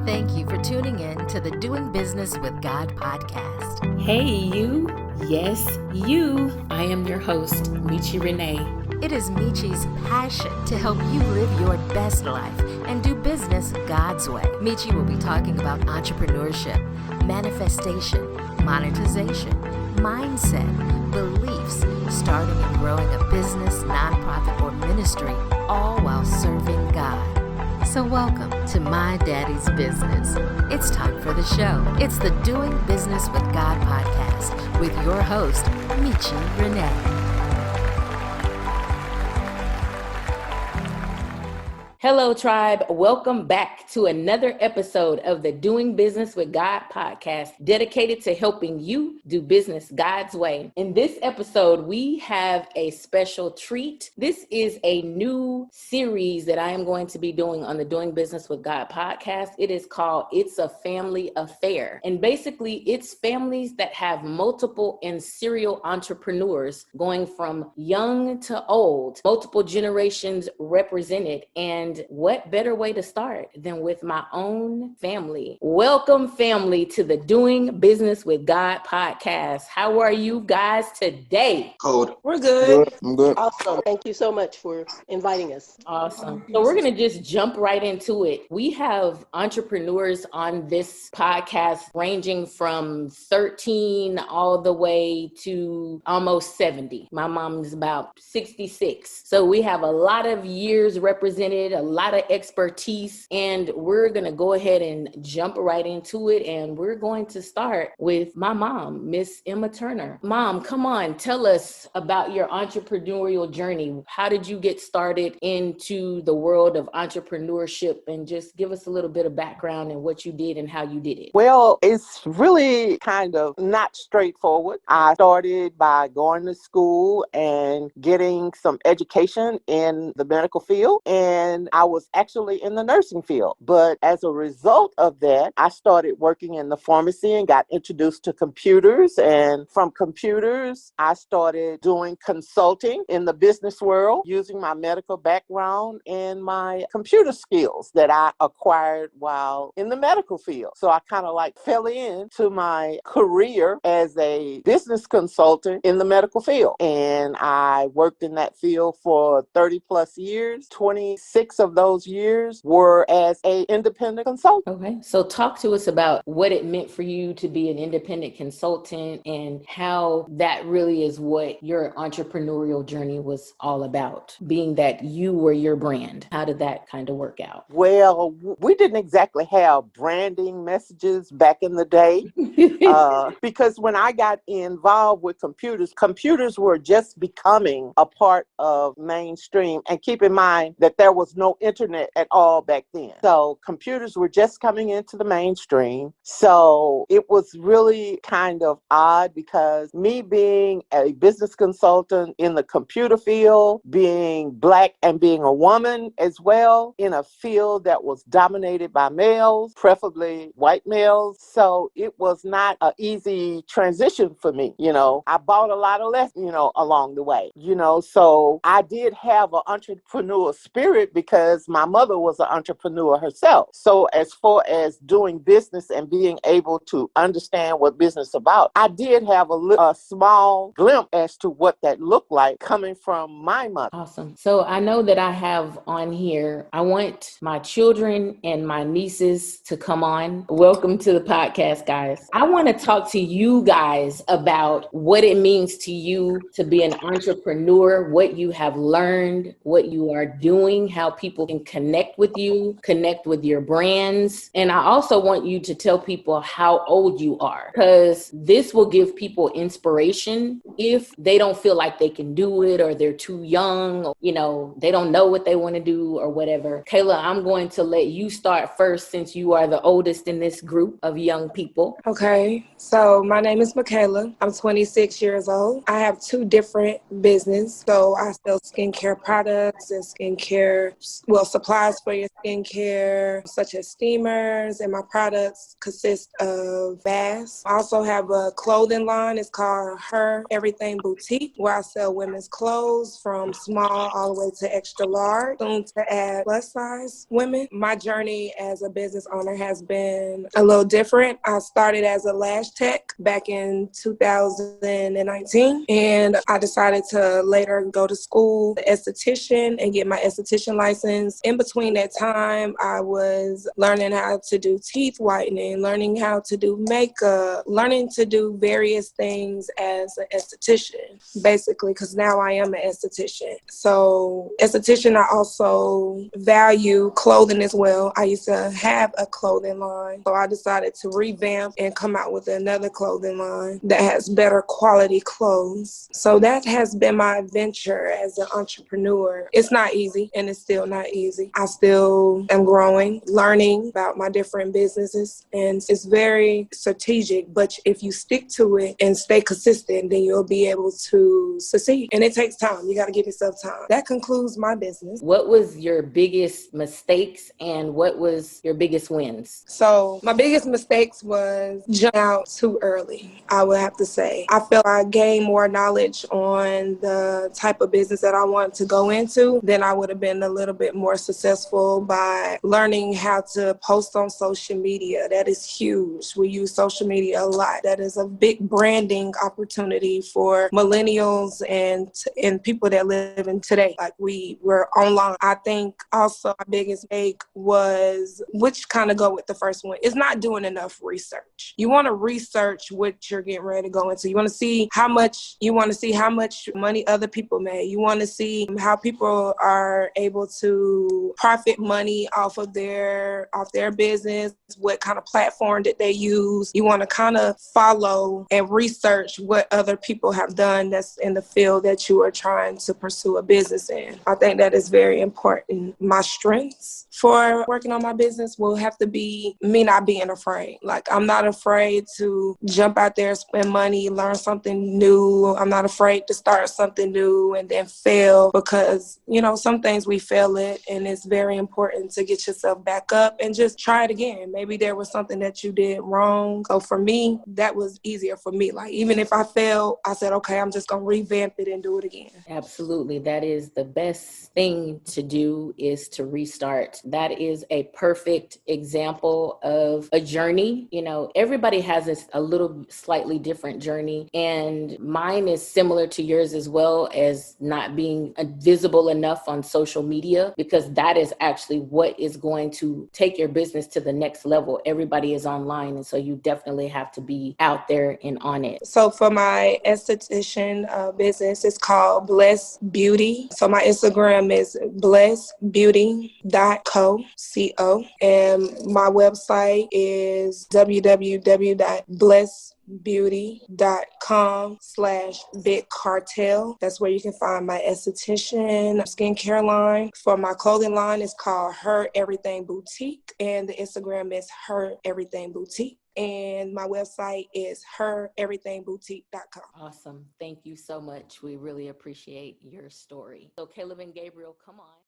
Thank you for tuning in to the Doing Business with God podcast. Hey, you. Yes, you. I am your host, Michi Renee. It is Michi's passion to help you live your best life and do business God's way. Michi will be talking about entrepreneurship, manifestation, monetization, mindset, beliefs, starting and growing a business, nonprofit, or ministry, all while serving God. So welcome to My Daddy's Business. It's time for the show. It's the Doing Business with God podcast with your host, Michi Renee. Hello, Tribe. Welcome back to another episode of the Doing Business with God podcast, dedicated to helping you do business God's way. In this episode, we have a special treat. This is a new series that I am going to be doing on the Doing Business with God podcast. It is called It's a Family Affair. And basically, it's families that have multiple and serial entrepreneurs going from young to old, multiple generations represented. And what better way to start than with my own family? Welcome, family, to the Doing Business with God podcast. How are you guys today? Cold. We're good. I'm good. Awesome. Thank you so much for inviting us. Awesome. So we're going to just jump right into it. We have entrepreneurs on this podcast ranging from 13 all the way to almost 70. My mom is about 66. So we have a lot of years represented, a lot of expertise, and we're going to go ahead and jump right into it. And we're going to start with my mom, Miss Emma Turner. Mom, come on, tell us about your entrepreneurial journey. How did you get started into the world of entrepreneurship, and just give us a little bit of background and what you did and how you did it. Well, it's really kind of not straightforward. I started by going to school and getting some education in the medical field, and I was actually in the nursing field. But as a result of that, I started working in the pharmacy and got introduced to computers. And from computers, I started doing consulting in the business world using my medical background and my computer skills that I acquired while in the medical field. So I kind of like fell into my career as a business consultant in the medical field. And I worked in that field for 30 plus years. 26 of those years were as an independent consultant. Okay. So talk to us about what it meant for you to be an independent consultant and how that really is what your entrepreneurial journey was all about, being that you were your brand. How did that kind of work out? Well, we didn't exactly have branding messages back in the day because when I got involved with computers were just becoming a part of mainstream. And keep in mind that there was no internet at all back then. So computers were just coming into the mainstream. So it was really kind of odd because me being a business consultant in the computer field, being Black and being a woman as well in a field that was dominated by males, preferably white males. So it was not an easy transition for me. I bought a lot of lessons, along the way, so I did have an entrepreneurial spirit because my mother was an entrepreneur herself. So as far as doing business and being able to understand what business is about, I did have a small glimpse as to what that looked like coming from my mother. Awesome. So I know that I have on here, I want my children and my nieces to come on. Welcome to the podcast, guys. I want to talk to you guys about what it means to you to be an entrepreneur, what you have learned, what you are doing, how people can connect with you, connect with your brands. And I also want you to tell people how old you are, because this will give people inspiration if they don't feel like they can do it, or they're too young, or, they don't know what they want to do or whatever. Kayla, I'm going to let you start first since you are the oldest in this group of young people. Okay, so my name is Michaela. I'm 26 years old. I have two different businesses. So I sell skincare products and skincare supplies for your skincare, such as steamers, and my products consist of baths. I also have a clothing line. It's called Her Everything Boutique, where I sell women's clothes from small all the way to extra large, soon to add plus size women. My journey as a business owner has been a little different. I started as a lash tech back in 2019, and I decided to later go to school, esthetician, and get my esthetician license. In between that time, I was learning how to do teeth whitening, learning how to do makeup, learning to do various things as an esthetician, basically, because now I am an esthetician. So esthetician, I also value clothing as well. I used to have a clothing line, so I decided to revamp and come out with another clothing line that has better quality clothes. So that has been my venture as an entrepreneur. It's not easy, and it's still not easy. I still am growing, learning about my different businesses, and it's very strategic, but if you stick to it and stay consistent, then you'll be able to succeed. And it takes time. You got to give yourself time. That concludes my business. What was your biggest mistakes and what was your biggest wins? So my biggest mistakes was jumping out too early, I would have to say. I felt I gained more knowledge on the type of business that I wanted to go into, then I would have been a little bit more successful by learning how to post on social media. That is huge. We use social media a lot. That is a big branding opportunity for millennials and people that live in today. Like we're online. I think also my biggest mistake was, which kind of go with the first one, is not doing enough research. You want to research what you're getting ready to go into. You want to see how much money other people made. You want to see how people are able to profit money off their business, what kind of platform that they use. You want to kind of follow and research what other people have done that's in the field that you are trying to pursue a business in. I think that is very important. My strengths for working on my business will have to be me not being afraid. Like, I'm not afraid to jump out there, spend money, learn something new. I'm not afraid to start something new and then fail, because, some things we fail at, and it's very important to get yourself back up and just try it again. Maybe there was something that you did wrong. So for me, that was easier for me. Like, even if I failed, I said, okay, I'm just going to revamp it and do it again. Absolutely. That is the best thing to do, is to restart. That is a perfect example of a journey. Everybody has a little slightly different journey, and mine is similar to yours, as well as not being visible enough on social media, because that is actually what is going to take your business to the next level. Everybody is online, and so you definitely have to be out there and on it. So for my esthetician business, it's called Bless Beauty. So my Instagram is blessbeauty.co, C-O. And my website is www.blessbeauty.com/big cartel. That's where you can find my esthetician skincare line. For my clothing line, it's called Her Everything Boutique, and the Instagram is Her Everything Boutique. And my website is hereverythingboutique.com. Awesome. Thank you so much. We really appreciate your story. So Caleb and Gabriel, come on.